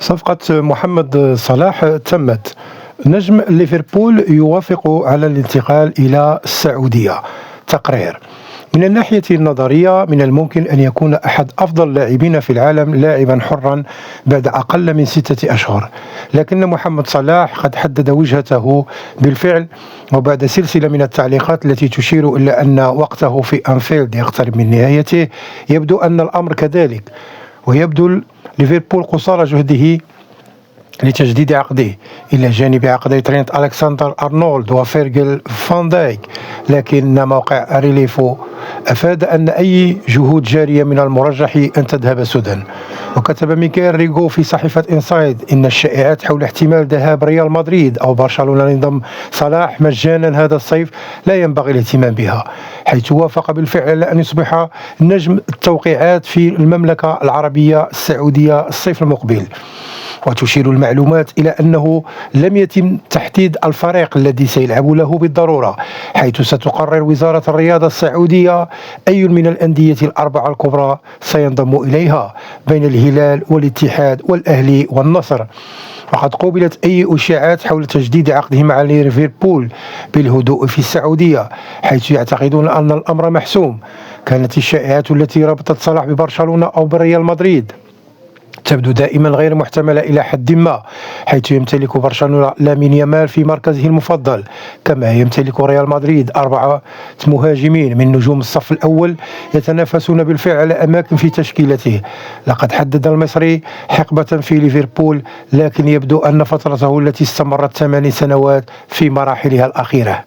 صفقة محمد صلاح تمت. نجم ليفربول يوافق على الانتقال إلى السعودية. تقرير: من الناحية النظرية من الممكن أن يكون أحد أفضل اللاعبين في العالم لاعبا حرا بعد أقل من 6 أشهر، لكن محمد صلاح قد حدد وجهته بالفعل، وبعد سلسلة من التعليقات التي تشير إلى أن وقته في أنفيلد يقترب من نهايته، يبدو أن الأمر كذلك، ويبدو ليفربول قصارى جهده لتجديد عقده إلى جانب عقدي ترينت ألكسندر أرنولد وفيرجيل فان دايك، لكن موقع ريليفو أفاد أن أي جهود جارية من المرجح أن تذهب سدى. وكتب ميكيل ريغو في صحيفة إنسايد إن الشائعات حول احتمال ذهاب ريال مدريد أو برشلونة لنضم صلاح مجانا هذا الصيف لا ينبغي الاهتمام بها، حيث وافق بالفعل على أن يصبح نجم التوقيعات في المملكة العربية السعودية الصيف المقبل. وتشير المعلومات إلى أنه لم يتم تحديد الفريق الذي سيلعب له بالضرورة، حيث ستقرر وزارة الرياضة السعودية أي من الأندية الأربعة الكبرى سينضم إليها بين الهلال والاتحاد والأهلي والنصر. وقد قوبلت أي إشاعات حول تجديد عقده مع ليفربول بالهدوء في السعودية، حيث يعتقدون أن الأمر محسوم. كانت الشائعات التي ربطت صلاح ببرشلونة أو بريال مدريد تبدو دائما غير محتملة إلى حد ما، حيث يمتلك برشلونة لامين يامال في مركزه المفضل، كما يمتلك ريال مدريد 4 مهاجمين من نجوم الصف الأول يتنافسون بالفعل على أماكن في تشكيلته. لقد حدد المصري حقبة في ليفربول، لكن يبدو أن فترته التي استمرت 8 سنوات في مراحلها الأخيرة